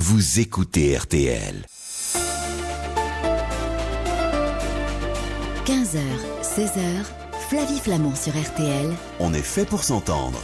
Vous écoutez RTL. 15h, 16h, Flavie Flamand sur RTL. On est fait pour s'entendre.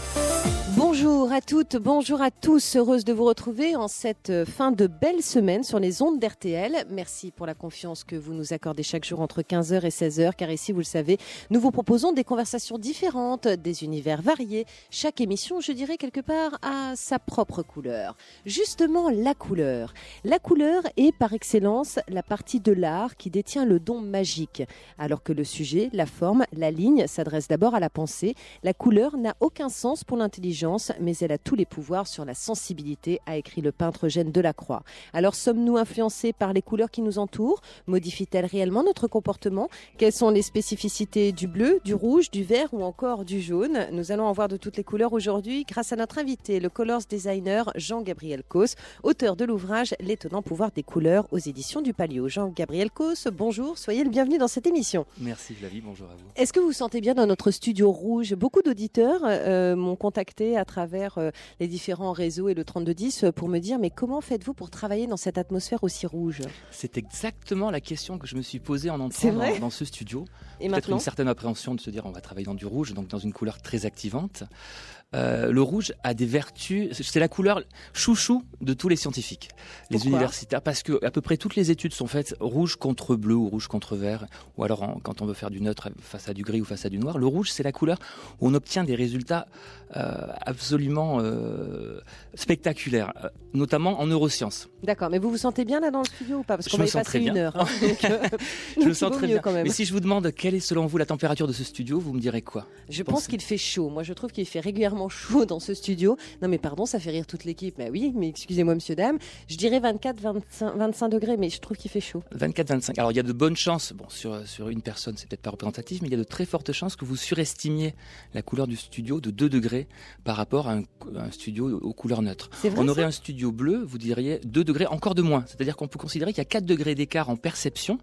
Bonjour à toutes, bonjour à tous. Heureuse de vous retrouver en cette fin de belle semaine sur les ondes d'RTL. Merci pour la confiance que vous nous accordez chaque jour entre 15h et 16h, car ici, vous le savez, nous vous proposons des conversations différentes, des univers variés. Chaque émission, je dirais quelque part, a sa propre couleur. Justement, la couleur. La couleur est par excellence la partie de l'art qui détient le don magique. Alors que le sujet, la forme, la ligne s'adresse d'abord à la pensée, la couleur n'a aucun sens pour l'intelligence, mais elle a tous les pouvoirs sur la sensibilité, a écrit le peintre Eugène Delacroix. Alors sommes-nous influencés par les couleurs qui nous entourent? Modifient-elles réellement notre comportement? Quelles sont les spécificités du bleu, du rouge, du vert ou encore du jaune? Nous allons en voir de toutes les couleurs aujourd'hui grâce à notre invité, le Colors Designer Jean-Gabriel Causse, auteur de l'ouvrage L'étonnant pouvoir des couleurs aux éditions du Palio. Jean-Gabriel Causse, bonjour, soyez le bienvenu dans cette émission. Merci Flavie, bonjour à vous. Est-ce que vous vous sentez bien dans notre studio rouge? Beaucoup d'auditeurs m'ont contacté à travers les différents réseaux et le 3210 pour me dire mais comment faites-vous pour travailler dans cette atmosphère aussi rouge? C'est exactement la question que je me suis posée en C'est entrant vrai dans ce studio. Et Peut-être maintenant une certaine appréhension de se dire on va travailler dans du rouge, donc dans une couleur très activante. Le rouge a des vertus, c'est la couleur chouchou de tous les scientifiques, les Pourquoi universitaires, parce que à peu près toutes les études sont faites rouge contre bleu ou rouge contre vert, ou alors quand on veut faire du neutre face à du gris ou face à du noir. Le rouge, c'est la couleur où on obtient des résultats absolument spectaculaires, notamment en neurosciences. D'accord, mais vous vous sentez bien là dans le studio ou pas? Parce qu'on va y passer une heure. Hein, Je me sens très bien. Mais si je vous demande quelle est selon vous la température de ce studio, vous me direz quoi? Je pense qu'il fait chaud. Moi, je trouve qu'il fait régulièrement chaud dans ce studio. Non, mais pardon, ça fait rire toute l'équipe. Mais oui, mais excusez-moi, monsieur, dame. Je dirais 24, 25 degrés, mais je trouve qu'il fait chaud. 24, 25. Alors, il y a de bonnes chances. Bon, sur une personne, c'est peut-être pas représentatif, mais il y a de très fortes chances que vous surestimiez la couleur du studio de 2 degrés par rapport à un studio aux couleurs neutres. C'est vrai, on aurait un studio bleu, vous diriez 2 degrés encore de moins. C'est-à-dire qu'on peut considérer qu'il y a 4 degrés d'écart en perception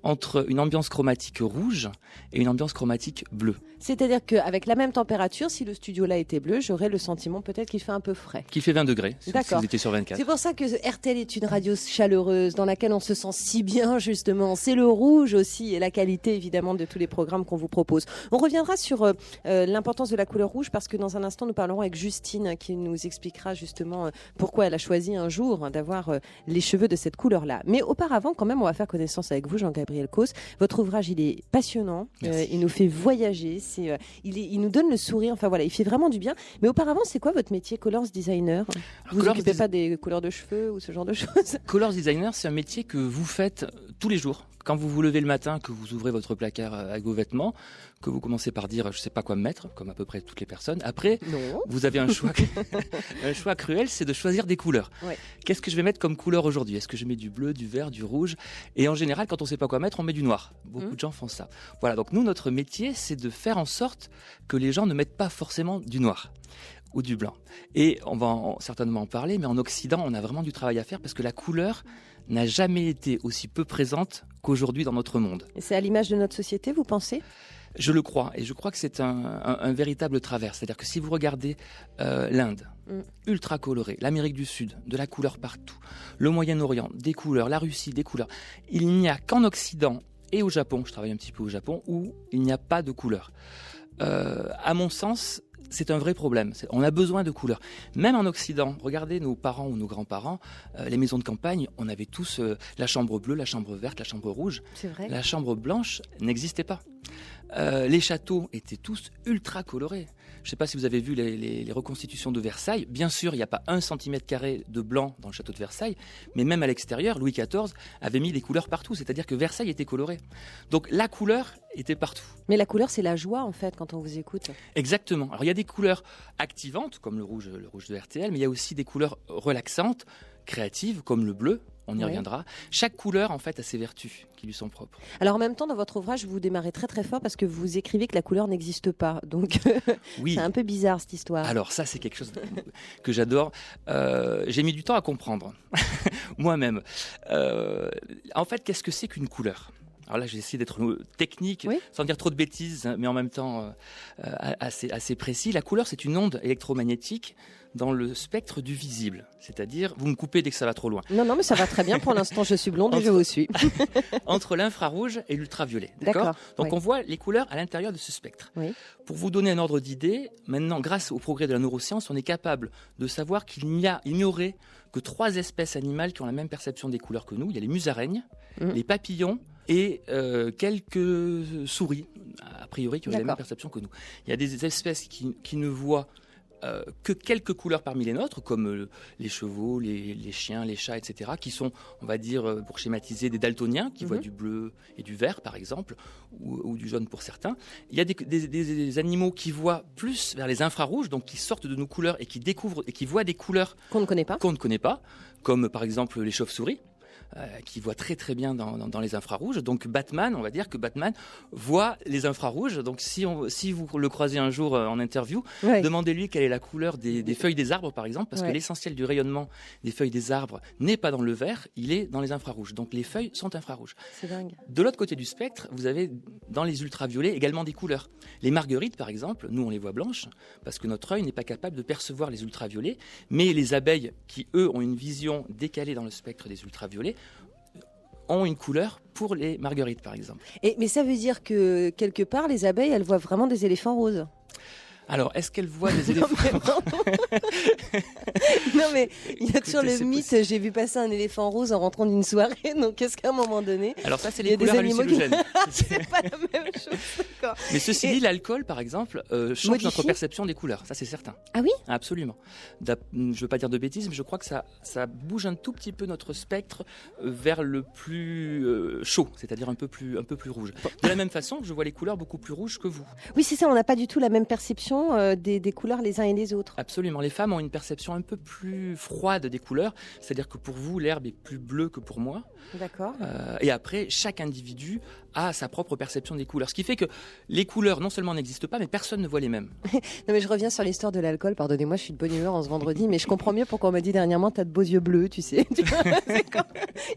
entre une ambiance chromatique rouge et une ambiance chromatique bleue. C'est-à-dire qu'avec la même température, si le studio là était bleu, j'aurais le sentiment peut-être qu'il fait un peu frais. Qui fait 20 degrés, si vous étiez sur 24. C'est pour ça que RTL est une radio chaleureuse, dans laquelle on se sent si bien, justement. C'est le rouge aussi, et la qualité, évidemment, de tous les programmes qu'on vous propose. On reviendra sur l'importance de la couleur rouge, parce que dans un instant, nous parlerons avec Justine, qui nous expliquera justement pourquoi elle a choisi un jour d'avoir les cheveux de cette couleur-là. Mais auparavant, quand même, on va faire connaissance avec vous, Jean-Gabriel Causse. Votre ouvrage, il est passionnant. Il nous fait voyager. Il nous donne le sourire. Enfin voilà, il fait vraiment du bien. Mais auparavant, c'est quoi votre métier, Colors Designer? Vous n'occupez pas des couleurs de cheveux ou ce genre de choses? Colors Designer, c'est un métier que vous faites tous les jours. Quand vous vous levez le matin, que vous ouvrez votre placard avec vos vêtements, que vous commencez par dire je sais pas quoi me mettre, comme à peu près toutes les personnes. Après, vous avez un choix, un choix cruel, c'est de choisir des couleurs. Ouais. Qu'est-ce que je vais mettre comme couleur aujourd'hui? Est-ce que je mets du bleu, du vert, du rouge? Et en général, quand on sait pas quoi mettre, on met du noir. Beaucoup de gens font ça. Voilà, donc nous, notre métier, c'est de faire en sorte que les gens ne mettent pas forcément du noir ou du blanc. Et on va certainement en parler, mais en Occident, on a vraiment du travail à faire parce que la couleur n'a jamais été aussi peu présente qu'aujourd'hui dans notre monde. Et c'est à l'image de notre société, vous pensez ? Je le crois, et je crois que c'est un véritable travers. C'est-à-dire que si vous regardez l'Inde, ultra colorée, l'Amérique du Sud, de la couleur partout, le Moyen-Orient, des couleurs, la Russie, des couleurs, il n'y a qu'en Occident et au Japon, je travaille un petit peu au Japon, où il n'y a pas de couleurs. À mon sens, c'est un vrai problème. On a besoin de couleurs. Même en Occident, regardez nos parents ou nos grands-parents, les maisons de campagne, on avait tous la chambre bleue, la chambre verte, la chambre rouge. C'est vrai. La chambre blanche n'existait pas. Les châteaux étaient tous ultra colorés. Je ne sais pas si vous avez vu les reconstitutions de Versailles. Bien sûr, il n'y a pas 1 cm² de blanc dans le château de Versailles, mais même à l'extérieur, Louis XIV avait mis des couleurs partout. C'est-à-dire que Versailles était coloré. Donc la couleur était partout. Mais la couleur, c'est la joie, en fait, quand on vous écoute. Exactement. Alors il y a des couleurs activantes, comme le rouge de RTL, mais il y a aussi des couleurs relaxantes, créatives, comme le bleu. On y reviendra. Chaque couleur, en fait, a ses vertus qui lui sont propres. Alors, en même temps, dans votre ouvrage, vous démarrez très très fort parce que vous écrivez que la couleur n'existe pas. Donc, oui. C'est un peu bizarre, cette histoire. Alors, ça, c'est quelque chose que j'adore. J'ai mis du temps à comprendre, moi-même. En fait, qu'est-ce que c'est qu'une couleur ? Alors là, j'essaie d'être technique, sans dire trop de bêtises, mais en même temps assez précis. La couleur, c'est une onde électromagnétique dans le spectre du visible. C'est-à-dire, vous me coupez dès que ça va trop loin. Non, mais ça va très bien. Pour l'instant, je suis blonde et je vous suis. Entre l'infrarouge et l'ultraviolet. D'accord. Donc, on voit les couleurs à l'intérieur de ce spectre. Oui. Pour vous donner un ordre d'idée, maintenant, grâce au progrès de la neuroscience, on est capable de savoir qu'il n'y aurait que 3 espèces animales qui ont la même perception des couleurs que nous. Il y a les musaraignes, les papillons et quelques souris, a priori, qui ont la même perception que nous. Il y a des espèces qui ne voient que quelques couleurs parmi les nôtres, comme les chevaux, les chiens, les chats, etc., qui sont, on va dire, pour schématiser, des daltoniens, qui voient du bleu et du vert, par exemple, ou du jaune pour certains. Il y a des animaux qui voient plus vers les infrarouges, donc qui sortent de nos couleurs et qui découvrent et qui voient des couleurs qu'on ne connaît pas, comme par exemple les chauves-souris. Qui voit très très bien dans les infrarouges. Donc Batman, on va dire que Batman voit les infrarouges. Donc si vous le croisez un jour en interview, demandez-lui quelle est la couleur des feuilles des arbres, par exemple, parce que l'essentiel du rayonnement des feuilles des arbres n'est pas dans le vert, il est dans les infrarouges. Donc les feuilles sont infrarouges. C'est dingue. De l'autre côté du spectre, vous avez dans les ultraviolets également des couleurs. Les marguerites, par exemple, nous on les voit blanches, parce que notre œil n'est pas capable de percevoir les ultraviolets, mais les abeilles, qui eux ont une vision décalée dans le spectre des ultraviolets, ont une couleur pour les marguerites, par exemple. Mais ça veut dire que, quelque part, les abeilles, elles voient vraiment des éléphants roses. Alors, est-ce qu'elle voit des éléphants? Non, mais il y a toujours le mythe, j'ai vu passer un éléphant rose en rentrant d'une soirée, donc est-ce qu'à un moment donné... Alors ça, c'est les couleurs hallucinogènes. C'est pas la même chose, d'accord. Mais ceci dit, l'alcool, par exemple, change notre perception des couleurs, ça c'est certain. Ah oui? Absolument. Je ne veux pas dire de bêtises, mais je crois que ça bouge un tout petit peu notre spectre vers le plus chaud, c'est-à-dire un peu plus rouge. De la même façon, je vois les couleurs beaucoup plus rouges que vous. Oui, c'est ça, on n'a pas du tout la même perception des couleurs les uns et les autres. Absolument. Les femmes ont une perception un peu plus froide des couleurs, c'est-à-dire que pour vous, l'herbe est plus bleue que pour moi. D'accord. Et après, chaque individu a sa propre perception des couleurs. Ce qui fait que les couleurs, non seulement n'existent pas, mais personne ne voit les mêmes. Non, mais je reviens sur l'histoire de l'alcool. Pardonnez-moi, je suis de bonne humeur en ce vendredi, mais je comprends mieux pourquoi on m'a dit dernièrement, t'as de beaux yeux bleus, tu sais.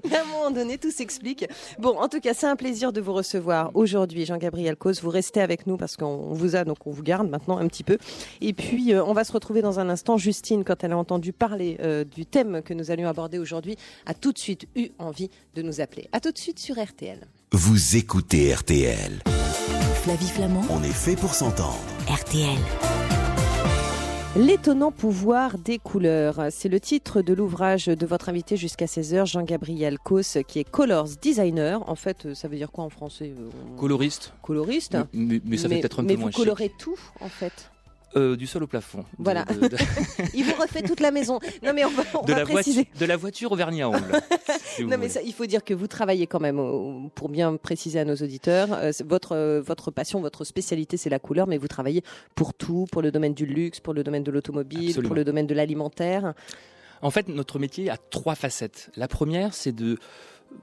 Il y a un moment donné, tout s'explique. Bon, en tout cas, c'est un plaisir de vous recevoir aujourd'hui, Jean-Gabriel Causse. Vous restez avec nous parce qu'on vous a, donc on vous garde maintenant un petit peu. Et puis, on va se retrouver dans un instant. Justine, quand elle a entendu parler du thème que nous allions aborder aujourd'hui, a tout de suite eu envie de nous appeler. À tout de suite sur RTL. Vous écoutez RTL. Flavie Flamand. On est fait pour s'entendre. RTL. L'étonnant pouvoir des couleurs, c'est le titre de l'ouvrage de votre invité jusqu'à 16h, Jean-Gabriel Causse, qui est colors designer. En fait, ça veut dire quoi en français? Coloriste. Coloriste. Mais ça fait peut-être un peu moins chic. Mais vous colorez tout, en fait. Du sol au plafond. Voilà. Il vous refait toute la maison. Non, mais on va préciser. De la voiture au vernis à ongles. Non, mais ça, il faut dire que vous travaillez quand même, pour bien préciser à nos auditeurs, votre passion, votre spécialité, c'est la couleur, mais vous travaillez pour tout, pour le domaine du luxe, pour le domaine de l'automobile, Absolument. Pour le domaine de l'alimentaire. En fait, notre métier a 3 facettes. La première, c'est de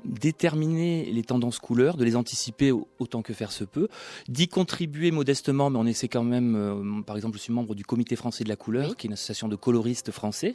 déterminer les tendances couleurs, de les anticiper autant que faire se peut, d'y contribuer modestement, mais on essaie quand même, par exemple je suis membre du Comité français de la couleur, oui, qui est une association de coloristes français.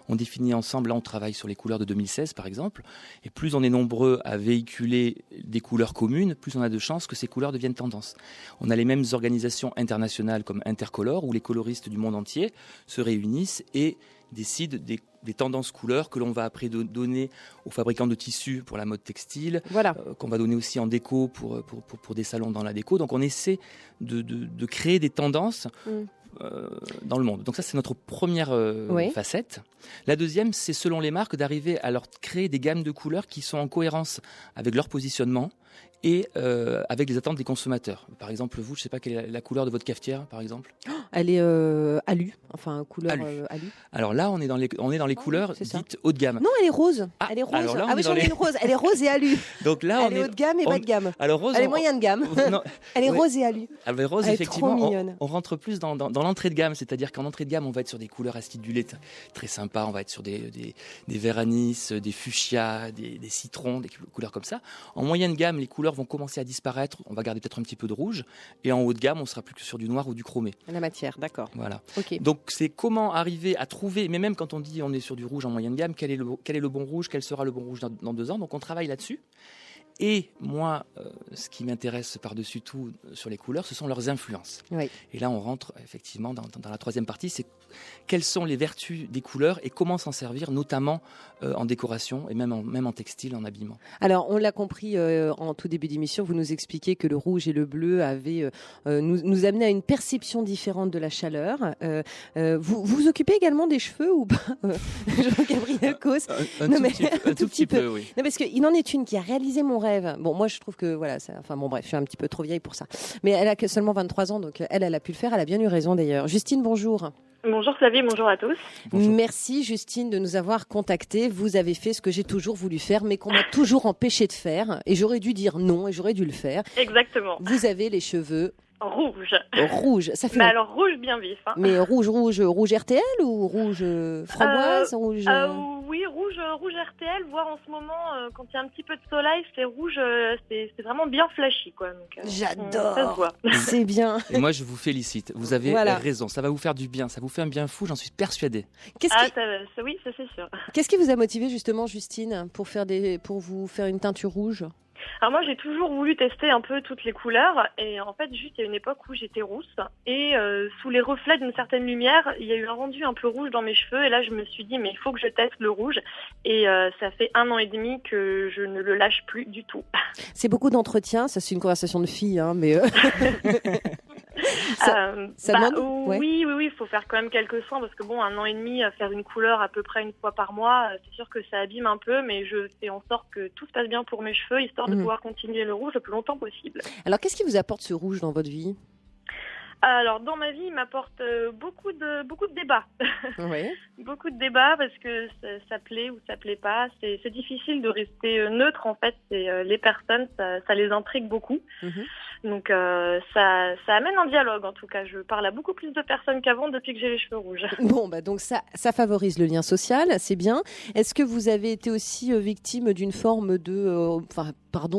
On définit ensemble, là on travaille sur les couleurs de 2016 par exemple, et plus on est nombreux à véhiculer des couleurs communes, plus on a de chances que ces couleurs deviennent tendance. On a les mêmes organisations internationales comme Intercolor, où les coloristes du monde entier se réunissent et décident des tendances couleurs que l'on va après donner aux fabricants de tissus pour la mode textile, voilà. Qu'on va donner aussi en déco pour des salons dans la déco. Donc on essaie de créer des tendances dans le monde. Donc ça, c'est notre première facette. La deuxième, c'est selon les marques d'arriver à leur créer des gammes de couleurs qui sont en cohérence avec leur positionnement et avec les attentes des consommateurs. Par exemple, vous, je ne sais pas quelle est la couleur de votre cafetière, par exemple. Elle est alu, enfin couleur alu. Alors là, on est dans les couleurs dites haut de gamme. Non, elle est rose. Elle est rose. Alors là, oui, j'en ai une rose. Elle est rose et alu. Donc là, elle est haut de gamme et bas de gamme. Alors rose, elle est moyen de gamme. Elle est rose et alu. Alors rose, elle effectivement, est trop mignonne. On rentre plus dans l'entrée de gamme, c'est-à-dire qu'en entrée de gamme, on va être sur des couleurs acidulées très sympas. On va être sur des verts anis, des fuchsias, des citrons, des couleurs comme ça. En moyenne gamme, les couleurs vont commencer à disparaître. On va garder peut-être un petit peu de rouge. Et en haut de gamme, on sera plus que sur du noir ou du chromé. La matière, d'accord. Voilà. Okay. Donc c'est comment arriver à trouver, mais même quand on dit on est sur du rouge en moyenne gamme, quel est le bon rouge, quel sera le bon rouge dans 2 ans. Donc on travaille là-dessus. Et moi, ce qui m'intéresse par-dessus tout sur les couleurs, ce sont leurs influences. Oui. Et là, on rentre effectivement dans la troisième partie, c'est quelles sont les vertus des couleurs et comment s'en servir, notamment en décoration et même en textile, en habillement. Alors, on l'a compris en tout début d'émission, vous nous expliquez que le rouge et le bleu avaient nous amenaient à une perception différente de la chaleur. Vous vous occupez également des cheveux ou pas, Jean-Gabriel Causse? Un tout petit peu, oui. Non, parce qu'il en est une qui a réalisé mon rêve. Bon, moi, je trouve que, voilà, bref, je suis un petit peu trop vieille pour ça. Mais elle a que seulement 23 ans, donc elle a pu le faire. Elle a bien eu raison, d'ailleurs. Justine, bonjour. Bonjour Flavie, bonjour à tous. Bonjour. Merci Justine de nous avoir contactés. Vous avez fait ce que j'ai toujours voulu faire, mais qu'on m'a toujours empêché de faire. Et j'aurais dû dire non et j'aurais dû le faire. Exactement. Vous avez les cheveux rouges. Rouges. Ça fait. Mais alors rouge bien vif. Hein. Mais rouge RTL ou rouge framboise, rouge. Oui, rouge RTL. Voire en ce moment, quand il y a un petit peu de soleil, c'est rouge. C'est vraiment bien flashy, quoi. Donc, j'adore. Ça se voit. C'est bien. Et moi, je vous félicite. Vous avez raison. Ça va vous faire du bien. Ça vous fait un bien fou, j'en suis persuadée. Oui, ça c'est sûr. Qu'est-ce qui vous a motivé justement, Justine, pour vous faire une teinture rouge? Alors moi, j'ai toujours voulu tester un peu toutes les couleurs. Et en fait, juste il y a une époque où j'étais rousse. Et sous les reflets d'une certaine lumière, il y a eu un rendu un peu rouge dans mes cheveux. Et là, je me suis dit, mais il faut que je teste le rouge. Et ça fait 1 an et demi que je ne le lâche plus du tout. C'est beaucoup d'entretien. Ça, c'est une conversation de filles, hein, mais... Oui, il faut faire quand même quelques soins parce que 1 an et demi, faire une couleur à peu près une fois par mois, c'est sûr que ça abîme un peu, mais je fais en sorte que tout se passe bien pour mes cheveux, histoire de pouvoir continuer le rouge le plus longtemps possible. Alors, qu'est-ce qui vous apporte ce rouge dans votre vie ? Alors, dans ma vie, il m'apporte beaucoup de débats. Oui. Beaucoup de débats parce que ça plaît ou ça plaît pas. C'est difficile de rester neutre, en fait. Les personnes, ça les intrigue beaucoup. Donc, ça amène un dialogue, en tout cas. Je parle à beaucoup plus de personnes qu'avant depuis que j'ai les cheveux rouges. Bon, donc ça favorise le lien social, c'est bien. Est-ce que vous avez été aussi victime d'une forme de...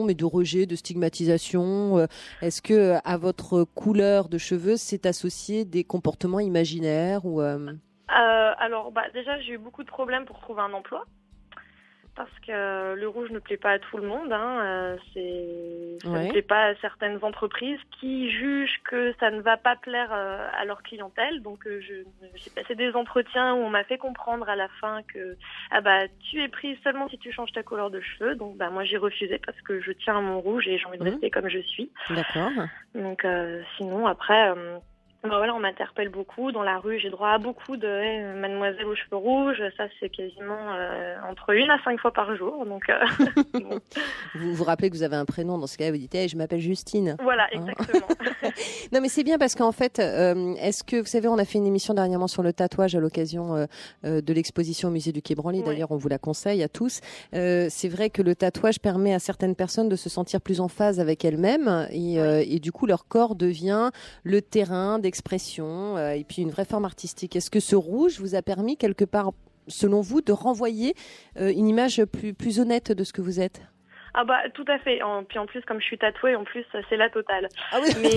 mais de rejet, de stigmatisation? Est-ce que à votre couleur de cheveux, c'est associé des comportements imaginaires ou Alors, déjà, j'ai eu beaucoup de problèmes pour trouver un emploi. Parce que le rouge ne plaît pas à tout le monde. Ça ne plaît pas à certaines entreprises qui jugent que ça ne va pas plaire à leur clientèle. Donc, j'ai passé des entretiens où on m'a fait comprendre à la fin que tu es prise seulement si tu changes ta couleur de cheveux. Donc, moi, j'ai refusé parce que je tiens à mon rouge et j'ai envie de rester comme je suis. D'accord. Donc, sinon, après... on m'interpelle beaucoup. Dans la rue, j'ai droit à beaucoup de mademoiselle aux cheveux rouges. Ça, c'est quasiment entre 1 à 5 fois par jour. Donc, bon. Vous vous rappelez que vous avez un prénom. Dans ce cas, vous dites je m'appelle Justine. Voilà, exactement. Non, mais c'est bien parce qu'en fait, est-ce que, vous savez, on a fait une émission dernièrement sur le tatouage à l'occasion de l'exposition au musée du Quai Branly. D'ailleurs, on vous la conseille à tous. C'est vrai que le tatouage permet à certaines personnes de se sentir plus en phase avec elles-mêmes et du coup, leur corps devient le terrain d'expression et puis une vraie forme artistique. Est-ce que ce rouge vous a permis quelque part, selon vous, de renvoyer une image plus honnête de ce que vous êtes ? Tout à fait. Puis en plus, comme je suis tatouée, en plus, c'est la totale. Ah oui. Mais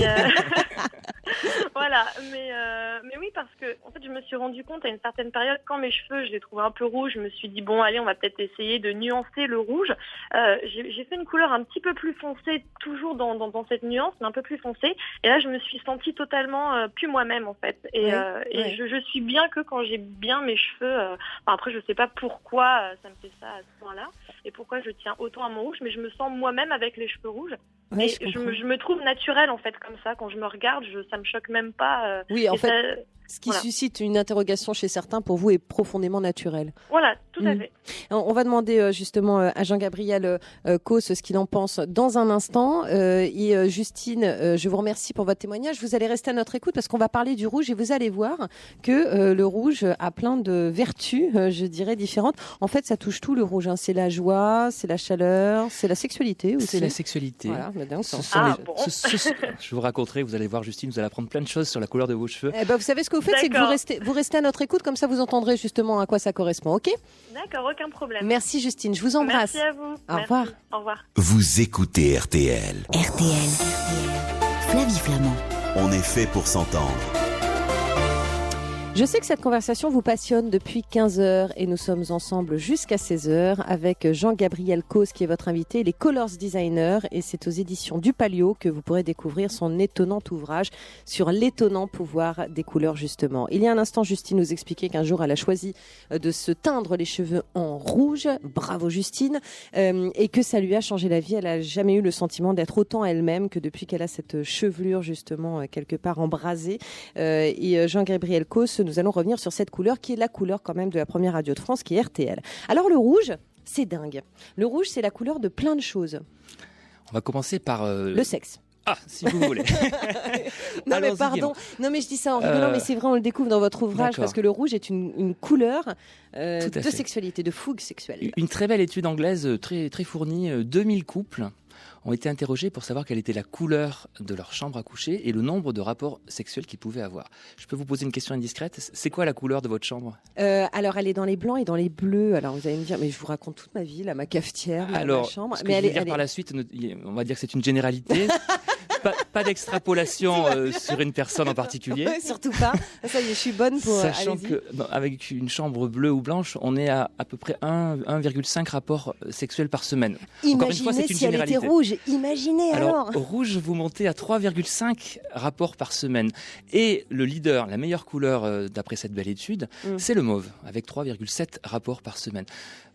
voilà. Mais oui, parce que en fait, je me suis rendu compte à une certaine période, quand mes cheveux, je les trouvais un peu rouges, je me suis dit bon, allez, on va peut-être essayer de nuancer le rouge. J'ai fait une couleur un petit peu plus foncée, toujours dans cette nuance, mais un peu plus foncée. Et là, je me suis sentie totalement plus moi-même, en fait. Et je suis bien que quand j'ai bien mes cheveux. Après, je sais pas pourquoi ça me fait ça à ce point-là et pourquoi je tiens autant à mon rouge, mais je me sens moi-même avec les cheveux rouges. Ouais, et je me trouve naturelle, en fait, comme ça. Quand je me regarde, ça me choque même pas. Oui, en fait, ce qui suscite une interrogation chez certains, pour vous, est profondément naturel. Voilà, tout à fait. On va demander justement à Jean-Gabriel Causse ce qu'il en pense dans un instant. Et Justine, je vous remercie pour votre témoignage. Vous allez rester à notre écoute parce qu'on va parler du rouge et vous allez voir que le rouge a plein de vertus, je dirais, différentes. En fait, ça touche tout, le rouge. Hein. C'est la joie, c'est la chaleur, c'est la sexualité aussi. C'est la sexualité. Voilà, je vous raconterai, vous allez voir Justine, vous allez apprendre plein de choses sur la couleur de vos cheveux. Vous savez ce que vous faites, c'est que vous restez à notre écoute, comme ça vous entendrez justement à quoi ça correspond, ok ? D'accord, aucun problème. Merci Justine, je vous embrasse. Merci à vous. Au revoir. Au revoir. Vous écoutez RTL. RTL. Flavie Flamand. On est fait pour s'entendre. Je sais que cette conversation vous passionne depuis 15h et nous sommes ensemble jusqu'à 16h avec Jean-Gabriel Causse qui est votre invité, les Colors Designer, et c'est aux éditions du Palio que vous pourrez découvrir son étonnant ouvrage sur l'étonnant pouvoir des couleurs justement. Il y a un instant, Justine nous expliquait qu'un jour elle a choisi de se teindre les cheveux en rouge, bravo Justine, et que ça lui a changé la vie. Elle n'a jamais eu le sentiment d'être autant elle-même que depuis qu'elle a cette chevelure justement quelque part embrasée. Et Jean-Gabriel Causse, nous allons revenir sur cette couleur qui est la couleur quand même de la première radio de France qui est RTL. Alors le rouge, c'est dingue. Le rouge, c'est la couleur de plein de choses. On va commencer par... Le sexe. Ah, si vous voulez. Non mais pardon, non mais je dis ça en rigolant, mais c'est vrai, on le découvre dans votre ouvrage, parce que le rouge est une couleur de sexualité, de fougue sexuelle. Une très belle étude anglaise, très, très fournie, 2000 couples ont été interrogés pour savoir quelle était la couleur de leur chambre à coucher et le nombre de rapports sexuels qu'ils pouvaient avoir. Je peux vous poser une question indiscrète ? C'est quoi la couleur de votre chambre ? Alors, elle est dans les blancs et dans les bleus. Alors, vous allez me dire, mais je vous raconte toute ma vie, là, ma cafetière, ma chambre. Ce que je vais dire par la suite, on va dire que c'est une généralité. Pas d'extrapolation sur une personne en particulier. Ouais, surtout pas. Ça y est, je suis bonne pour... Sachant qu'avec une chambre bleue ou blanche, on est à peu près 1,5 rapports sexuels par semaine. Imaginez encore une fois, c'est une si généralité. Elle était rouge. Imaginez alors. Rouge, vous montez à 3,5 rapports par semaine. Et le leader, la meilleure couleur d'après cette belle étude, c'est le mauve, avec 3,7 rapports par semaine.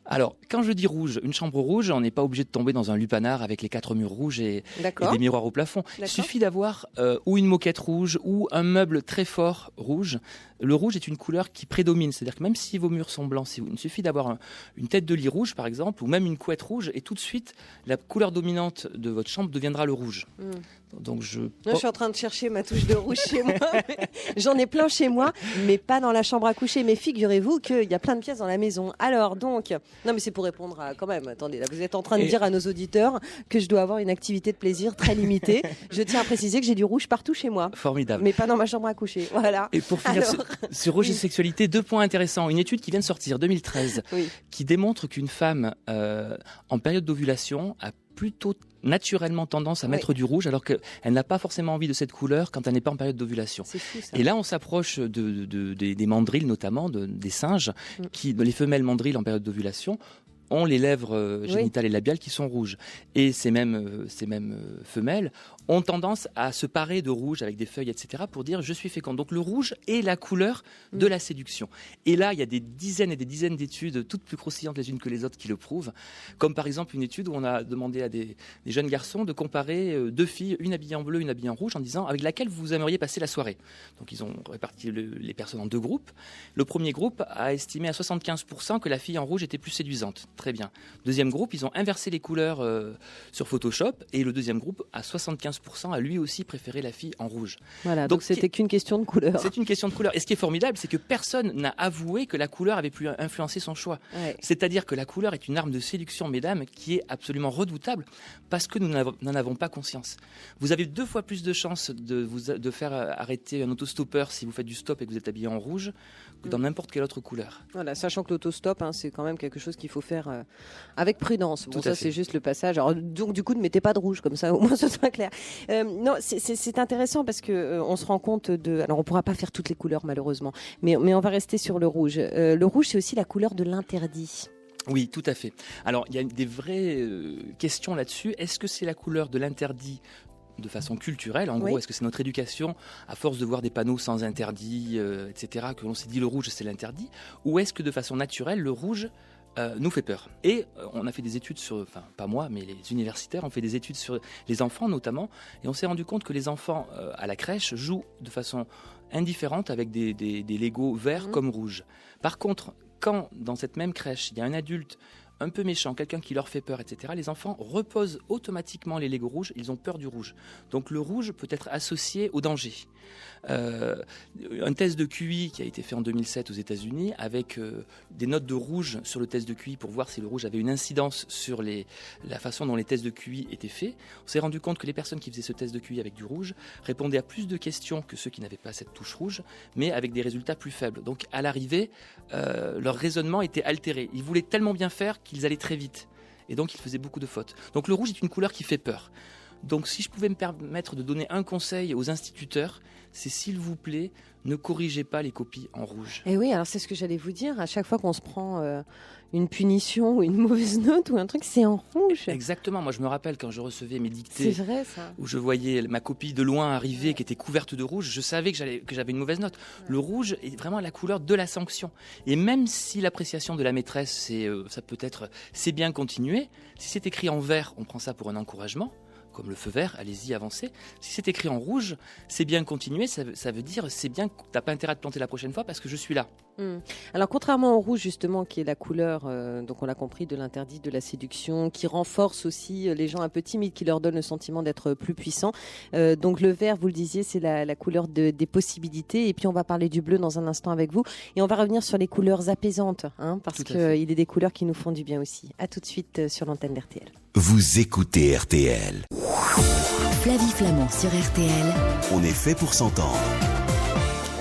Alors, quand je dis rouge, une chambre rouge, on n'est pas obligé de tomber dans un lupanar avec les 4 murs rouges et des miroirs au plafond. Il suffit d'avoir ou une moquette rouge ou un meuble très fort rouge. Le rouge est une couleur qui prédomine, c'est-à-dire que même si vos murs sont blancs, il suffit d'avoir une tête de lit rouge par exemple, ou même une couette rouge, et tout de suite, la couleur dominante de votre chambre deviendra le rouge. Donc je suis en train de chercher ma touche de rouge chez moi. J'en ai plein chez moi, mais pas dans la chambre à coucher. Mais figurez-vous qu'il y a plein de pièces dans la maison. Alors donc, non mais c'est pour répondre à quand même. Attendez, là vous êtes en train de dire à nos auditeurs que je dois avoir une activité de plaisir très limitée. Je tiens à préciser que j'ai du rouge partout chez moi. Formidable. Mais pas dans ma chambre à coucher. Voilà. Et pour finir sur rouge et sexualité, 2 points intéressants. Une étude qui vient de sortir, 2013, qui démontre qu'une femme en période d'ovulation a plutôt naturellement tendance à mettre du rouge alors qu'elle n'a pas forcément envie de cette couleur quand elle n'est pas en période d'ovulation. C'est fou, ça. Et là on s'approche des mandrilles notamment, des singes, les femelles mandrilles en période d'ovulation ont les lèvres génitales et labiales qui sont rouges. Et ces mêmes femelles ont tendance à se parer de rouge avec des feuilles, etc. pour dire « je suis féconde ». Donc le rouge est la couleur de la séduction. Et là, il y a des dizaines et des dizaines d'études, toutes plus croustillantes les unes que les autres, qui le prouvent. Comme par exemple une étude où on a demandé à des jeunes garçons de comparer 2 filles, une habillée en bleu, une habillée en rouge, en disant « avec laquelle vous aimeriez passer la soirée ». Donc ils ont réparti les personnes en 2 groupes. Le premier groupe a estimé à 75% que la fille en rouge était plus séduisante. Très bien. Deuxième groupe, ils ont inversé les couleurs sur Photoshop, et le deuxième groupe, à 75%, a lui aussi préféré la fille en rouge. Voilà, donc c'était qu'une question de couleur. C'est une question de couleur. Et ce qui est formidable, c'est que personne n'a avoué que la couleur avait pu influencer son choix. Ouais. C'est-à-dire que la couleur est une arme de séduction, mesdames, qui est absolument redoutable parce que nous n'en avons pas conscience. Vous avez 2 fois plus de chances de faire arrêter un autostoppeur si vous faites du stop et que vous êtes habillé en rouge que dans n'importe quelle autre couleur. Voilà, sachant que l'autostop, c'est quand même quelque chose qu'il faut faire avec prudence. Bon, ça, c'est juste le passage. Alors, donc, du coup, ne mettez pas de rouge, comme ça, au moins, ce soit clair. Non, c'est intéressant parce que on se rend compte de... Alors, on pourra pas faire toutes les couleurs, malheureusement, mais on va rester sur le rouge. Le rouge, c'est aussi la couleur de l'interdit. Oui, tout à fait. Alors, il y a des vraies questions là-dessus. Est-ce que c'est la couleur de l'interdit de façon culturelle, en gros, est-ce que c'est notre éducation, à force de voir des panneaux sans interdit, etc., que l'on s'est dit le rouge c'est l'interdit, ou est-ce que de façon naturelle le rouge nous fait peur? Et on a fait des études sur, enfin pas moi, mais les universitaires ont fait des études sur les enfants notamment, et on s'est rendu compte que les enfants à la crèche jouent de façon indifférente avec des Legos verts comme rouges. Par contre, quand dans cette même crèche il y a un adulte un peu méchant, quelqu'un qui leur fait peur, etc., les enfants reposent automatiquement les Legos rouges, ils ont peur du rouge. Donc le rouge peut être associé au danger. Un test de QI qui a été fait en 2007 aux États-Unis avec des notes de rouge sur le test de QI pour voir si le rouge avait une incidence sur la façon dont les tests de QI étaient faits. On s'est rendu compte que les personnes qui faisaient ce test de QI avec du rouge répondaient à plus de questions que ceux qui n'avaient pas cette touche rouge, mais avec des résultats plus faibles. Donc à l'arrivée, leur raisonnement était altéré. Ils voulaient tellement bien faire qu'ils allaient très vite. Et donc ils faisaient beaucoup de fautes. Donc le rouge est une couleur qui fait peur. Donc si je pouvais me permettre de donner un conseil aux instituteurs, c'est s'il vous plaît, ne corrigez pas les copies en rouge. Et oui, alors c'est ce que j'allais vous dire. À chaque fois qu'on se prend une punition ou une mauvaise note ou un truc, c'est en rouge. Exactement. Moi, je me rappelle quand je recevais mes dictées, c'est vrai, ça. où je voyais ma copie de loin arriver, qui était couverte de rouge, je savais que j'avais une mauvaise note. Ouais. Le rouge est vraiment la couleur de la sanction. Et même si l'appréciation de la maîtresse, ça peut être c'est bien continuer, si c'est écrit en vert, on prend ça pour un encouragement. Comme le feu vert, allez-y, avancez. Si c'est écrit en rouge, c'est bien continuer, ça veut dire c'est bien que tu n'as pas intérêt à te planter la prochaine fois parce que je suis là. Alors contrairement au rouge justement qui est la couleur, donc on l'a compris, de l'interdit, de la séduction, qui renforce aussi les gens un peu timides, qui leur donne le sentiment d'être plus puissants. Donc le vert, vous le disiez, c'est la couleur des possibilités. Et puis on va parler du bleu dans un instant avec vous. Et on va revenir sur les couleurs apaisantes, parce qu'il est des couleurs qui nous font du bien aussi. À tout de suite sur l'antenne d'RTL. Vous écoutez RTL. Flavie Flamand sur RTL. On est fait pour s'entendre.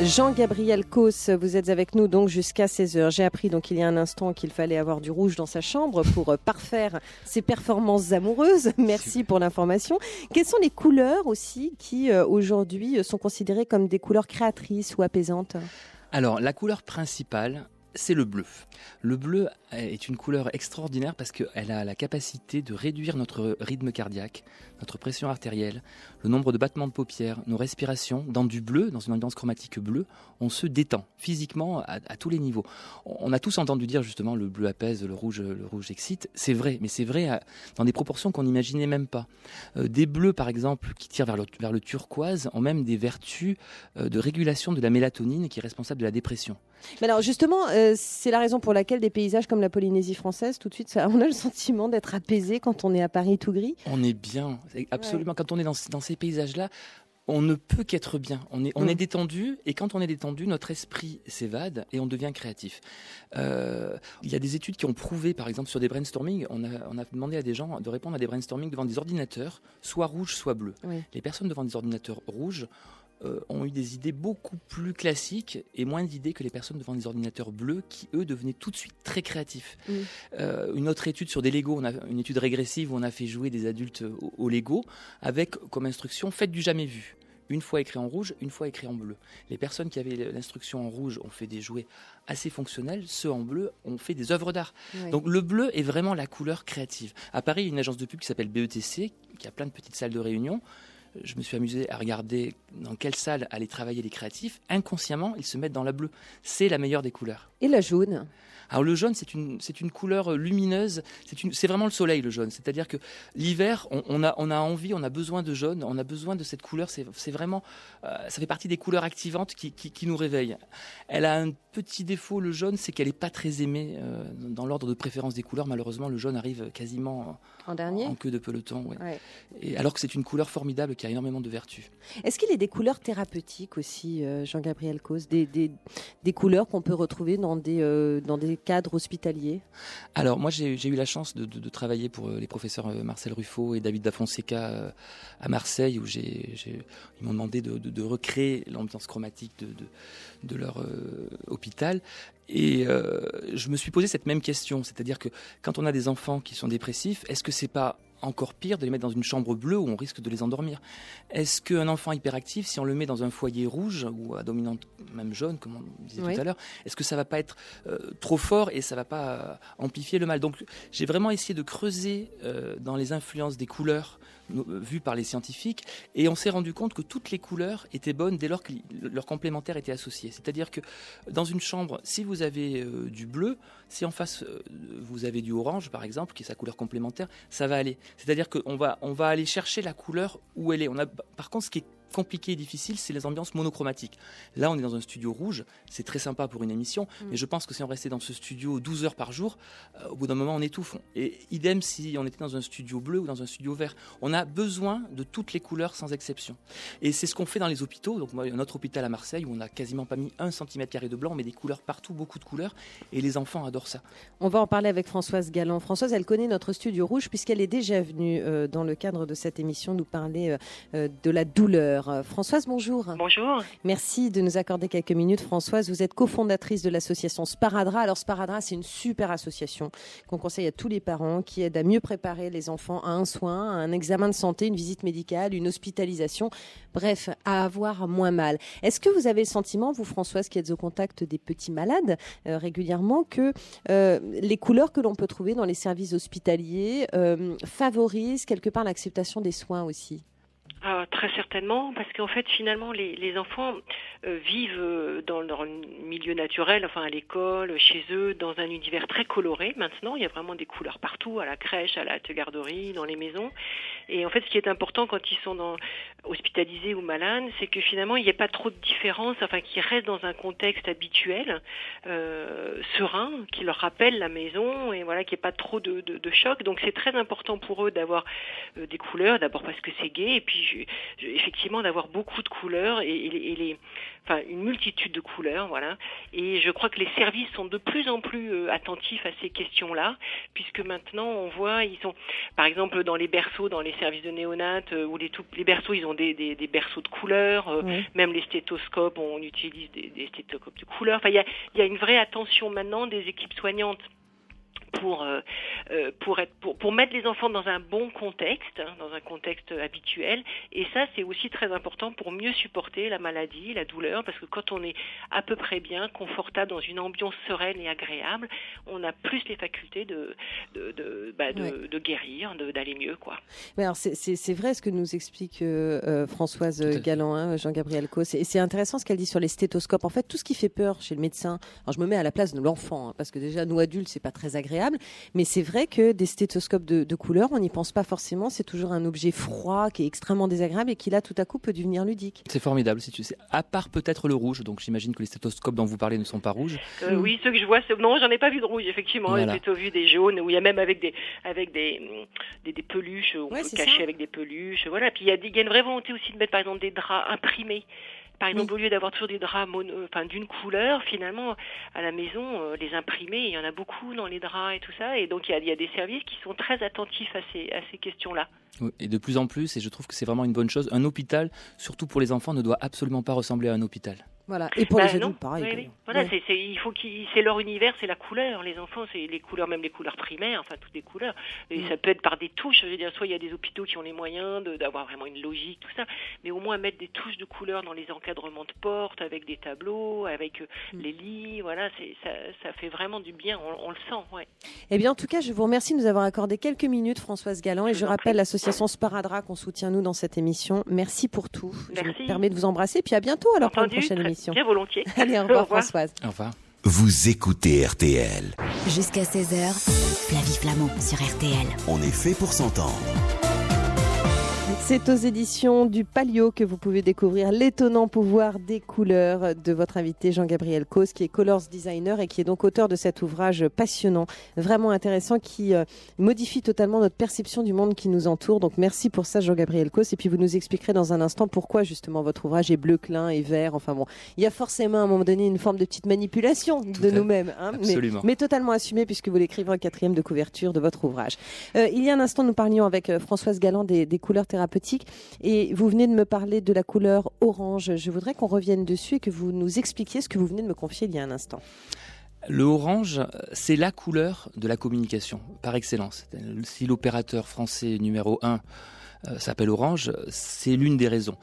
Jean-Gabriel Causse, vous êtes avec nous donc jusqu'à 16h. J'ai appris donc il y a un instant qu'il fallait avoir du rouge dans sa chambre pour parfaire ses performances amoureuses. Merci pour l'information. Quelles sont les couleurs aussi qui aujourd'hui sont considérées comme des couleurs créatrices ou apaisantes ? Alors la couleur principale, c'est le bleu. Le bleu est une couleur extraordinaire parce qu'elle a la capacité de réduire notre rythme cardiaque, notre pression artérielle, le nombre de battements de paupières, nos respirations. Dans du bleu, dans une ambiance chromatique bleue, on se détend physiquement à tous les niveaux. On a tous entendu dire justement le bleu apaise, le rouge excite. C'est vrai, mais c'est vrai dans des proportions qu'on n'imaginait même pas. Des bleus par exemple qui tirent vers le turquoise ont même des vertus de régulation de la mélatonine qui est responsable de la dépression. Mais alors justement, c'est la raison pour laquelle des paysages comme la Polynésie française, tout de suite, on a le sentiment d'être apaisé quand on est à Paris tout gris. On est bien, absolument. Ouais. Quand on est dans ces paysages-là, on ne peut qu'être bien. On est détendu, et quand on est détendu, notre esprit s'évade et on devient créatif. Il y a des études qui ont prouvé, par exemple, sur des brainstorming, on a demandé à des gens de répondre à des brainstorming devant des ordinateurs, soit rouges, soit bleus. Oui. Les personnes devant des ordinateurs rouges ont eu des idées beaucoup plus classiques et moins d'idées que les personnes devant des ordinateurs bleus qui, eux, devenaient tout de suite très créatifs. Une autre étude sur des Lego, une étude régressive où on a fait jouer des adultes au Lego avec comme instruction « faites du jamais vu ». Une fois écrit en rouge, une fois écrit en bleu. Les personnes qui avaient l'instruction en rouge ont fait des jouets assez fonctionnels, ceux en bleu ont fait des œuvres d'art. Oui. Donc le bleu est vraiment la couleur créative. À Paris, il y a une agence de pub qui s'appelle BETC, qui a plein de petites salles de réunion. Je me suis amusé à regarder dans quelle salle allaient travailler les créatifs. Inconsciemment, ils se mettent dans la bleue. C'est la meilleure des couleurs. Et la jaune ? Alors le jaune, c'est une couleur lumineuse. C'est vraiment le soleil, le jaune. C'est-à-dire que l'hiver, on a envie, on a besoin de jaune, on a besoin de cette couleur. C'est vraiment, ça fait partie des couleurs activantes qui nous réveillent. Elle a un petit défaut, le jaune, c'est qu'elle n'est pas très aimée dans l'ordre de préférence des couleurs. Malheureusement, le jaune arrive quasiment en dernier, en queue de peloton. Ouais. Ouais. Et alors que c'est une couleur formidable qui a énormément de vertus. Est-ce qu'il y a des couleurs thérapeutiques aussi, Jean-Gabriel Causse, des couleurs qu'on peut retrouver dans des cadres hospitaliers ? Alors moi j'ai eu la chance de travailler pour les professeurs Marcel Ruffo et David da Fonseca à Marseille où ils m'ont demandé de recréer l'ambiance chromatique de leur hôpital. Et je me suis posé cette même question, c'est-à-dire que quand on a des enfants qui sont dépressifs, est-ce que c'est pas encore pire de les mettre dans une chambre bleue où on risque de les endormir ? Est-ce qu'un enfant hyperactif, si on le met dans un foyer rouge ou à dominante même jaune, comme on disait tout à l'heure, est-ce que ça va pas être trop fort et ça va pas amplifier le mal ? Donc j'ai vraiment essayé de creuser dans les influences des couleurs vues par les scientifiques et on s'est rendu compte que toutes les couleurs étaient bonnes dès lors que leurs complémentaires étaient associés. C'est-à-dire que dans une chambre, si vous avez du bleu, si en face vous avez du orange par exemple, qui est sa couleur complémentaire, ça va aller. C'est-à-dire qu'on va aller chercher la couleur où elle est. Par contre, ce qui est compliqué et difficile, c'est les ambiances monochromatiques. Là, on est dans un studio rouge, c'est très sympa pour une émission, mais je pense que si on restait dans ce studio 12 heures par jour, au bout d'un moment, on étouffe. Et idem si on était dans un studio bleu ou dans un studio vert. On a besoin de toutes les couleurs sans exception. Et c'est ce qu'on fait dans les hôpitaux. Donc moi, il y a un autre hôpital à Marseille où on n'a quasiment pas mis 1 cm² de blanc, on met des couleurs partout, beaucoup de couleurs, et les enfants adorent ça. On va en parler avec Françoise Galland. Françoise, elle connaît notre studio rouge puisqu'elle est déjà venue dans le cadre de cette émission nous parler de la douleur, couleurs. Françoise, bonjour. Bonjour. Merci de nous accorder quelques minutes. Françoise, vous êtes cofondatrice de l'association Sparadra. Alors Sparadra, c'est une super association qu'on conseille à tous les parents qui aide à mieux préparer les enfants à un soin, à un examen de santé, une visite médicale, une hospitalisation, bref, à avoir moins mal. Est-ce que vous avez le sentiment, vous Françoise, qui êtes au contact des petits malades régulièrement, que les couleurs que l'on peut trouver dans les services hospitaliers favorisent quelque part l'acceptation des soins aussi ? Très certainement, parce qu'en fait, finalement, les enfants vivent dans leur milieu naturel, enfin à l'école, chez eux, dans un univers très coloré. Maintenant, il y a vraiment des couleurs partout, à la crèche, à la garderie, dans les maisons. Et en fait, ce qui est important quand ils sont hospitalisés ou malades, c'est que finalement, il n'y ait pas trop de différence, enfin qu'ils restent dans un contexte habituel, serein, qui leur rappelle la maison, et voilà, qu'il n'y ait pas trop de choc. Donc, c'est très important pour eux d'avoir des couleurs, d'abord parce que c'est gai, et puis effectivement d'avoir beaucoup de couleurs enfin une multitude de couleurs, voilà. Et je crois que les services sont de plus en plus attentifs à ces questions-là, puisque maintenant on voit, ils sont, par exemple dans les berceaux, dans les services de néonates, où les berceaux, ils ont des berceaux de couleurs, oui. Même les stéthoscopes, on utilise des stéthoscopes de couleurs. Enfin, il y a une vraie attention maintenant des équipes soignantes pour mettre les enfants dans un bon contexte, dans un contexte habituel. Et ça, c'est aussi très important pour mieux supporter la maladie, la douleur, parce que quand on est à peu près bien, confortable, dans une ambiance sereine et agréable, on a plus les facultés de guérir, d'aller mieux, quoi. Mais alors, c'est vrai ce que nous explique Françoise Galland, Jean-Gabriel Causse. Et c'est intéressant ce qu'elle dit sur les stéthoscopes. En fait, tout ce qui fait peur chez le médecin, alors je me mets à la place de l'enfant, parce que déjà, nous adultes, c'est pas très agréable. Mais c'est vrai que des stéthoscopes de couleur, on n'y pense pas forcément. C'est toujours un objet froid qui est extrêmement désagréable et qui là, tout à coup, peut devenir ludique. C'est formidable, si tu sais. À part peut-être le rouge. Donc j'imagine que les stéthoscopes dont vous parlez ne sont pas rouges. Oui, ceux que je vois, non, j'en ai pas vu de rouge, effectivement. Voilà. J'ai plutôt vu des jaunes où il y a même avec des peluches, on peut cacher avec des peluches. Voilà. Puis il y a une vraie volonté aussi de mettre par exemple des draps imprimés. Par exemple, au lieu d'avoir toujours des draps d'une couleur, finalement, à la maison, les imprimés, il y en a beaucoup dans les draps et tout ça. Et donc, il y a des services qui sont très attentifs à ces questions-là. Oui, et de plus en plus, et je trouve que c'est vraiment une bonne chose, un hôpital, surtout pour les enfants, ne doit absolument pas ressembler à un hôpital. Voilà, et pour les adultes, pareil. Oui. Voilà, c'est leur univers, c'est la couleur. Les enfants, c'est les couleurs, même les couleurs primaires, enfin toutes les couleurs. Et ça peut être par des touches. Je veux dire, soit il y a des hôpitaux qui ont les moyens d'avoir vraiment une logique, tout ça, mais au moins mettre des touches de couleurs dans les encadrements de portes, avec des tableaux, avec les lits. Voilà, ça fait vraiment du bien. On le sent, ouais. Eh bien, en tout cas, je vous remercie de nous avoir accordé quelques minutes, Françoise Galland, et je rappelle l'association Sparadra qu'on soutient nous dans cette émission. Merci pour tout. Merci. Je me permets de vous embrasser, puis à bientôt alors pour une prochaine émission. Bien volontiers. Allez, au revoir Françoise. Au revoir. Vous écoutez RTL. Jusqu'à 16h, Flavie Flamand sur RTL. On est fait pour s'entendre. C'est aux éditions du Palio que vous pouvez découvrir l'étonnant pouvoir des couleurs de votre invité Jean-Gabriel Causse, qui est Colors Designer et qui est donc auteur de cet ouvrage passionnant, vraiment intéressant, qui modifie totalement notre perception du monde qui nous entoure. Donc merci pour ça Jean-Gabriel Causse. Et puis vous nous expliquerez dans un instant pourquoi justement votre ouvrage est bleu clin et vert. Enfin bon, il y a forcément à un moment donné une forme de petite manipulation de nous-mêmes, hein, mais totalement assumée puisque vous l'écrivez en 4e de couverture de votre ouvrage. Il y a un instant, nous parlions avec Françoise Galland des couleurs thérapeutiques. Et vous venez de me parler de la couleur orange. Je voudrais qu'on revienne dessus et que vous nous expliquiez ce que vous venez de me confier il y a un instant. Le orange, c'est la couleur de la communication, par excellence. Si l'opérateur français numéro 1 s'appelle Orange, c'est l'une des raisons.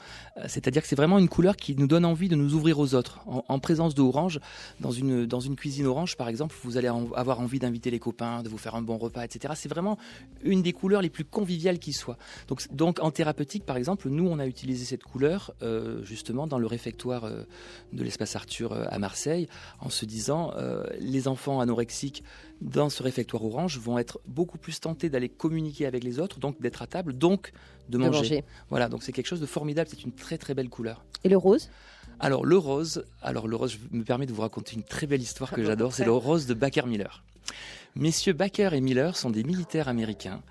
C'est-à-dire que c'est vraiment une couleur qui nous donne envie de nous ouvrir aux autres. En présence d'orange, dans une cuisine orange, par exemple, vous allez avoir envie d'inviter les copains, de vous faire un bon repas, etc. C'est vraiment une des couleurs les plus conviviales qui soit. Donc en thérapeutique, par exemple, nous, on a utilisé cette couleur justement dans le réfectoire de l'Espace Arthur à Marseille, en se disant les enfants anorexiques dans ce réfectoire orange vont être beaucoup plus tentés d'aller communiquer avec les autres, donc d'être à table, donc de manger. Voilà, donc c'est quelque chose de formidable, c'est une très très belle couleur. Et le rose ? Alors le rose, je me permets de vous raconter une très belle histoire que j'adore, c'est le rose de Baker-Miller. Messieurs Baker et Miller sont des militaires américains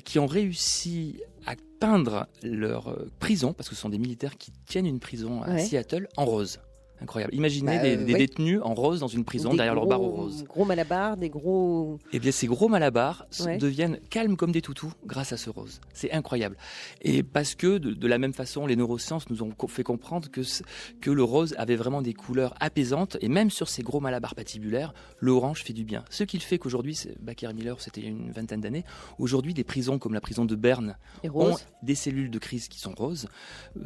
qui ont réussi à peindre leur prison, parce que ce sont des militaires qui tiennent une prison à Seattle, en rose. Incroyable. Imaginez des détenus en rose dans une prison derrière leur barreau rose. Gros malabars, des gros... Eh bien, ces gros malabars deviennent calmes comme des toutous grâce à ce rose. C'est incroyable. Et parce que, de la même façon, les neurosciences nous ont fait comprendre que le rose avait vraiment des couleurs apaisantes. Et même sur ces gros malabars patibulaires, l'orange fait du bien. Ce qui fait qu'aujourd'hui, Bakary Miller, c'était il y a une vingtaine d'années, aujourd'hui, des prisons comme la prison de Berne ont des cellules de crise qui sont roses.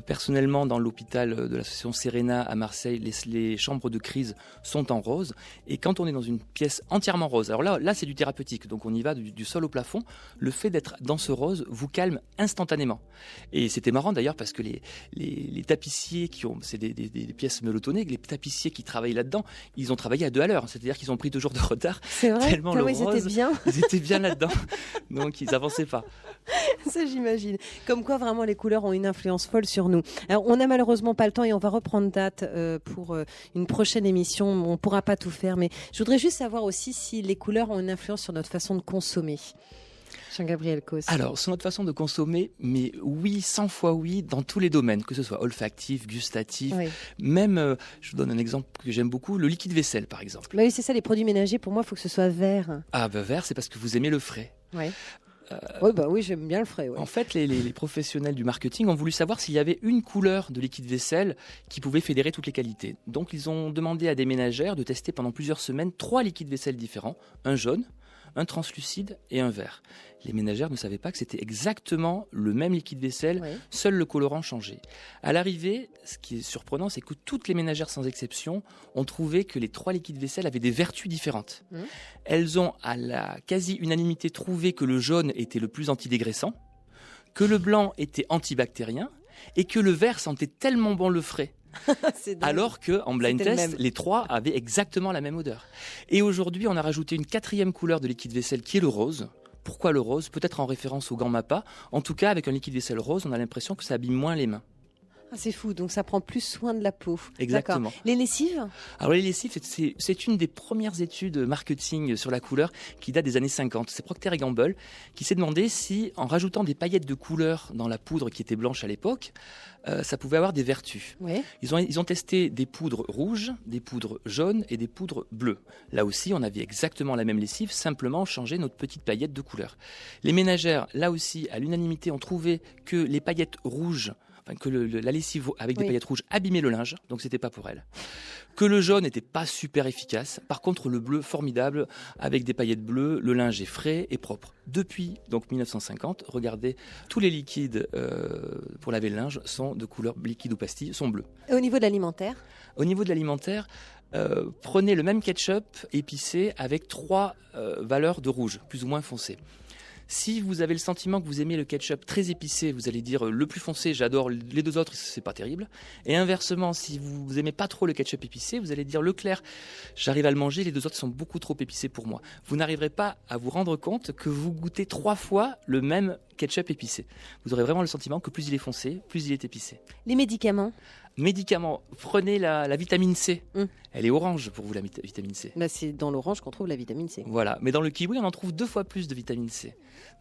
Personnellement, dans l'hôpital de l'association Serena à Marseille, les chambres de crise sont en rose. Et quand on est dans une pièce entièrement rose, alors là c'est du thérapeutique, donc on y va du sol au plafond, le fait d'être dans ce rose vous calme instantanément. Et c'était marrant d'ailleurs parce que les tapissiers c'est des pièces melotonnées, les tapissiers qui travaillent là-dedans, ils ont travaillé à 2 à l'heure, c'est-à-dire qu'ils ont pris 2 jours de retard. C'est vrai, tellement le rose, ils étaient bien là-dedans, donc ils avançaient pas. Ça j'imagine. Comme quoi vraiment les couleurs ont une influence folle sur nous. Alors on n'a malheureusement pas le temps et on va reprendre date pour une prochaine émission. On ne pourra pas tout faire, mais je voudrais juste savoir aussi si les couleurs ont une influence sur notre façon de consommer. Jean-Gabriel Causse. Alors, sur notre façon de consommer, mais oui, 100 fois oui, dans tous les domaines, que ce soit olfactif, gustatif, même, je vous donne un exemple que j'aime beaucoup, le liquide vaisselle par exemple. Oui, c'est ça, les produits ménagers, pour moi, il faut que ce soit vert. Ah, vert, c'est parce que vous aimez le frais. Oui, j'aime bien le frais. Ouais. En fait, les professionnels du marketing ont voulu savoir s'il y avait une couleur de liquide vaisselle qui pouvait fédérer toutes les qualités. Donc, ils ont demandé à des ménagères de tester pendant plusieurs semaines 3 liquides vaisselle différents, un jaune, un translucide et un vert. Les ménagères ne savaient pas que c'était exactement le même liquide vaisselle, seul le colorant changeait. À l'arrivée, ce qui est surprenant, c'est que toutes les ménagères sans exception ont trouvé que les 3 liquides vaisselle avaient des vertus différentes. Elles ont à la quasi-unanimité trouvé que le jaune était le plus antidégraissant, que le blanc était antibactérien et que le vert sentait tellement bon le frais. Alors qu'en blind test, les 3 avaient exactement la même odeur. Et aujourd'hui, on a rajouté une 4e couleur de liquide vaisselle qui est le rose. Pourquoi le rose ? Peut-être en référence au gant Mappa. En tout cas, avec un liquide vaisselle rose, on a l'impression que ça abîme moins les mains. Ah, c'est fou, donc ça prend plus soin de la peau. Exactement. D'accord. Les lessives ? Alors les lessives, c'est une des premières études marketing sur la couleur qui date des années 50. C'est Procter & Gamble qui s'est demandé si, en rajoutant des paillettes de couleur dans la poudre qui était blanche à l'époque, ça pouvait avoir des vertus. Ils ont testé des poudres rouges, des poudres jaunes et des poudres bleues. Là aussi, on avait exactement la même lessive, simplement changé notre petite paillette de couleur. Les ménagères, là aussi, à l'unanimité, ont trouvé que les paillettes rouges, que la lessive avec des paillettes rouges abîmait le linge, donc c'était pas pour elle. Que le jaune n'était pas super efficace. Par contre, le bleu, formidable, avec des paillettes bleues, le linge est frais et propre. Depuis donc 1950, regardez, tous les liquides pour laver le linge sont de couleur liquide ou pastille, sont bleus. Et au niveau de l'alimentaire ? Au niveau de l'alimentaire, prenez le même ketchup épicé avec 3 valeurs de rouge, plus ou moins foncé. Si vous avez le sentiment que vous aimez le ketchup très épicé, vous allez dire le plus foncé, j'adore, les 2 autres, c'est pas terrible. Et inversement, si vous aimez pas trop le ketchup épicé, vous allez dire le clair, j'arrive à le manger, les 2 autres sont beaucoup trop épicés pour moi. Vous n'arriverez pas à vous rendre compte que vous goûtez 3 fois le même ketchup épicé. Vous aurez vraiment le sentiment que plus il est foncé, plus il est épicé. Les médicaments ? Médicaments, prenez la vitamine C. Elle est orange pour vous, la vitamine C. Là, c'est dans l'orange qu'on trouve la vitamine C. Voilà, mais dans le kiwi, on en trouve 2 fois plus de vitamine C.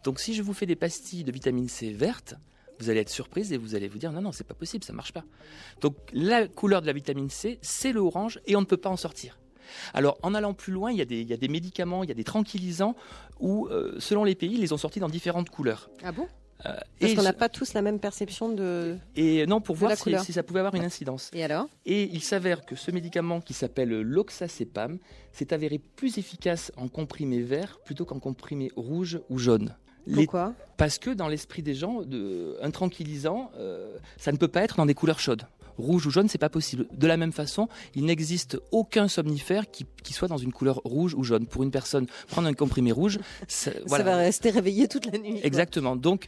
Donc si je vous fais des pastilles de vitamine C verte, vous allez être surprise et vous allez vous dire non, c'est pas possible, ça marche pas. Donc la couleur de la vitamine C, c'est le orange et on ne peut pas en sortir. Alors, en allant plus loin, il y a des médicaments, il y a des tranquillisants où, selon les pays, ils les ont sortis dans différentes couleurs. Ah bon ? Parce qu'on n'a pas tous la même perception de... Et non, pour voir si ça pouvait avoir une incidence. Et alors ? Et il s'avère que ce médicament qui s'appelle l'oxazepam s'est avéré plus efficace en comprimé vert plutôt qu'en comprimé rouge ou jaune. Pourquoi ? Parce que dans l'esprit des gens, un tranquillisant, ça ne peut pas être dans des couleurs chaudes. Rouge ou jaune, c'est pas possible. De la même façon, il n'existe aucun somnifère qui soit dans une couleur rouge ou jaune. Pour une personne, prendre un comprimé rouge, ça va rester réveillé toute la nuit. Exactement. Donc,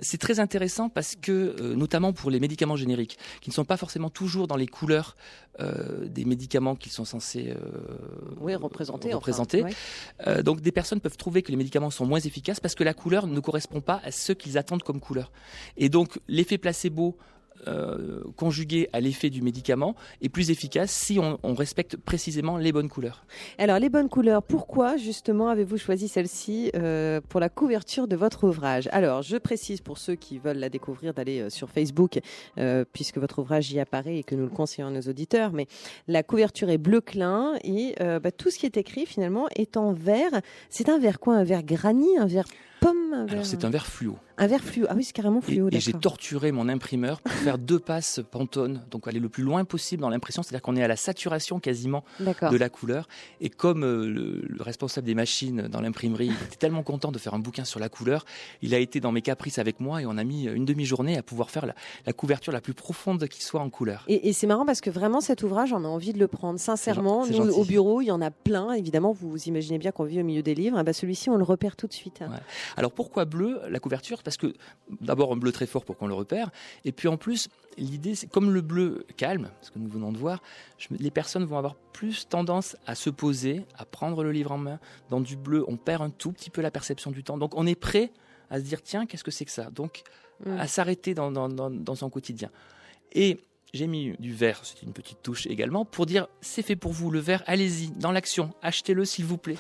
c'est très intéressant parce que, notamment pour les médicaments génériques, qui ne sont pas forcément toujours dans les couleurs des médicaments qu'ils sont censés représenter. Donc, des personnes peuvent trouver que les médicaments sont moins efficaces parce que la couleur ne correspond pas à ce qu'ils attendent comme couleur. Et donc, l'effet placebo conjugué à l'effet du médicament est plus efficace si on respecte précisément les bonnes couleurs. Alors, les bonnes couleurs, pourquoi justement avez-vous choisi celle-ci pour la couverture de votre ouvrage? Alors, je précise pour ceux qui veulent la découvrir d'aller sur Facebook, puisque votre ouvrage y apparaît et que nous le conseillons à nos auditeurs, mais la couverture est bleu clin et tout ce qui est écrit finalement est en vert. C'est un vert quoi? Un vert granit, un vert pomme, un vert... Alors, c'est un vert fluo. Un vert fluo. Ah oui, c'est carrément fluo. Et j'ai torturé mon imprimeur pour faire 2 passes Pantone, donc aller le plus loin possible dans l'impression, c'est-à-dire qu'on est à la saturation quasiment de la couleur. Et comme le responsable des machines dans l'imprimerie était tellement content de faire un bouquin sur la couleur, il a été dans mes caprices avec moi et on a mis une demi-journée à pouvoir faire la couverture la plus profonde qui soit en couleur. Et c'est marrant parce que vraiment cet ouvrage, on a envie de le prendre. Sincèrement, nous au bureau, il y en a plein. Évidemment, vous imaginez bien qu'on vit au milieu des livres. Celui-ci, on le repère tout de suite. Ouais. Alors pourquoi bleu, la couverture? Parce que d'abord un bleu très fort pour qu'on le repère, et puis en plus l'idée c'est comme le bleu calme, ce que nous venons de voir, les personnes vont avoir plus tendance à se poser, à prendre le livre en main. Dans du bleu, on perd un tout petit peu la perception du temps, donc on est prêt à se dire tiens, qu'est-ce que c'est que ça, donc à s'arrêter dans son quotidien. Et j'ai mis du vert, c'est une petite touche également, pour dire c'est fait pour vous, le vert, allez-y, dans l'action, achetez-le s'il vous plaît.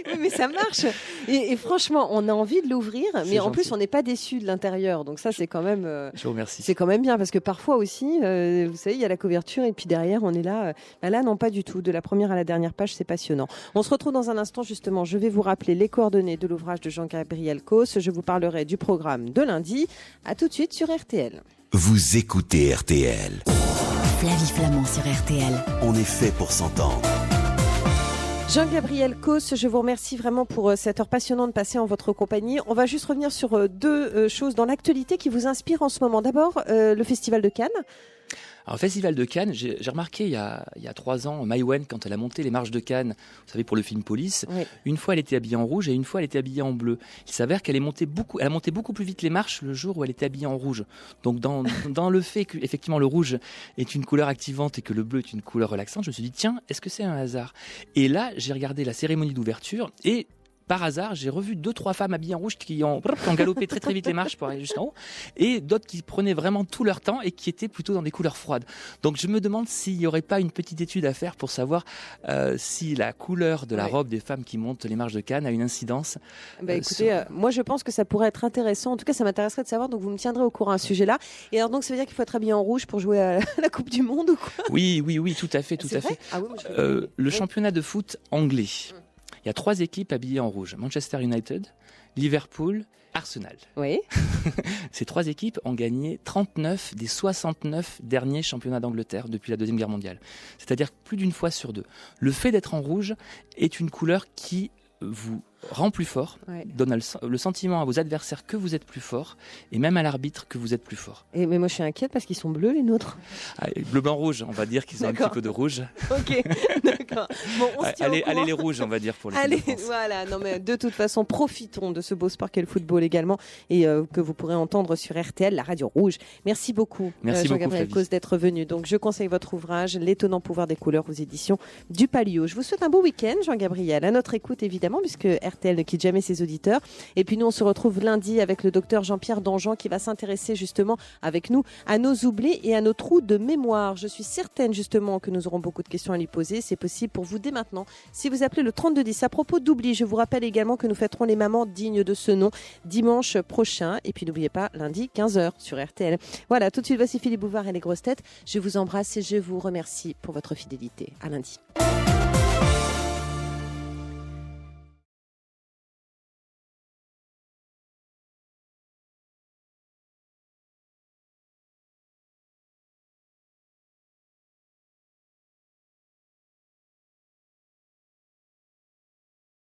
Oui, mais ça marche. Et franchement, on a envie de l'ouvrir, mais en plus, on n'est pas déçu de l'intérieur. Donc ça, c'est quand même. Je vous remercie. C'est quand même bien parce que parfois aussi, vous savez, il y a la couverture et puis derrière, on est là. Là, non, pas du tout. De la première à la dernière page, c'est passionnant. On se retrouve dans un instant, justement. Je vais vous rappeler les coordonnées de l'ouvrage de Jean-Gabriel Causse. Je vous parlerai du programme de lundi. À tout de suite sur RTL. Vous écoutez RTL. Flavie Flamand sur RTL. On est fait pour s'entendre. Jean-Gabriel Causse, je vous remercie vraiment pour cette heure passionnante passée en votre compagnie. On va juste revenir sur 2 choses dans l'actualité qui vous inspirent en ce moment. D'abord, le Festival de Cannes. Alors, le Festival de Cannes, j'ai remarqué il y a 3 ans, Maïwenn, quand elle a monté les marches de Cannes, vous savez, pour le film Police, une fois elle était habillée en rouge et une fois elle était habillée en bleu. Il s'avère qu'elle a monté beaucoup plus vite les marches le jour où elle était habillée en rouge. Donc dans le fait que effectivement le rouge est une couleur activante et que le bleu est une couleur relaxante, je me suis dit tiens, est-ce que c'est un hasard? Et là, j'ai regardé la cérémonie d'ouverture et par hasard, j'ai revu 2-3 femmes habillées en rouge qui ont galopé très très vite les marches pour aller jusqu'en haut, et d'autres qui prenaient vraiment tout leur temps et qui étaient plutôt dans des couleurs froides. Donc je me demande s'il n'y aurait pas une petite étude à faire pour savoir si la couleur de la robe des femmes qui montent les marches de Cannes a une incidence. Écoutez, moi je pense que ça pourrait être intéressant. En tout cas, ça m'intéresserait de savoir. Donc vous me tiendrez au courant à ce sujet-là. Et alors donc ça veut dire qu'il faut être habillé en rouge pour jouer à la Coupe du Monde ou quoi? Oui, tout à fait, tout à fait. Ah oui, le championnat de foot anglais. Il y a 3 équipes habillées en rouge. Manchester United, Liverpool, Arsenal. Oui. Ces 3 équipes ont gagné 39 des 69 derniers championnats d'Angleterre depuis la Deuxième Guerre mondiale. C'est-à-dire plus d'une fois sur 2. Le fait d'être en rouge est une couleur qui vous rend plus fort, donne le sentiment à vos adversaires que vous êtes plus fort, et même à l'arbitre que vous êtes plus fort. Mais moi je suis inquiète parce qu'ils sont bleus les nôtres. Bleu, blanc, rouge, on va dire qu'ils ont un petit peu de rouge. Ok, d'accord. Bon, on se tient au courant. Allez les rouges, on va dire pour les Allez, voilà. Non mais de toute façon, profitons de ce beau sport qu'est le football également, et que vous pourrez entendre sur RTL, la radio rouge. Merci beaucoup, Jean-Gabriel Causse, d'être venu. Donc je conseille votre ouvrage, L'étonnant pouvoir des couleurs, aux éditions du Palio. Je vous souhaite un beau week-end, Jean-Gabriel, à notre écoute évidemment, puisque RTL ne quitte jamais ses auditeurs. Et puis nous, on se retrouve lundi avec le docteur Jean-Pierre Dangean qui va s'intéresser justement avec nous à nos oublis et à nos trous de mémoire. Je suis certaine justement que nous aurons beaucoup de questions à lui poser. C'est possible pour vous dès maintenant. Si vous appelez le 3210 à propos d'oubli, je vous rappelle également que nous fêterons les mamans dignes de ce nom dimanche prochain. Et puis n'oubliez pas, lundi 15h sur RTL. Voilà, tout de suite, voici Philippe Bouvard et les grosses têtes. Je vous embrasse et je vous remercie pour votre fidélité. À lundi.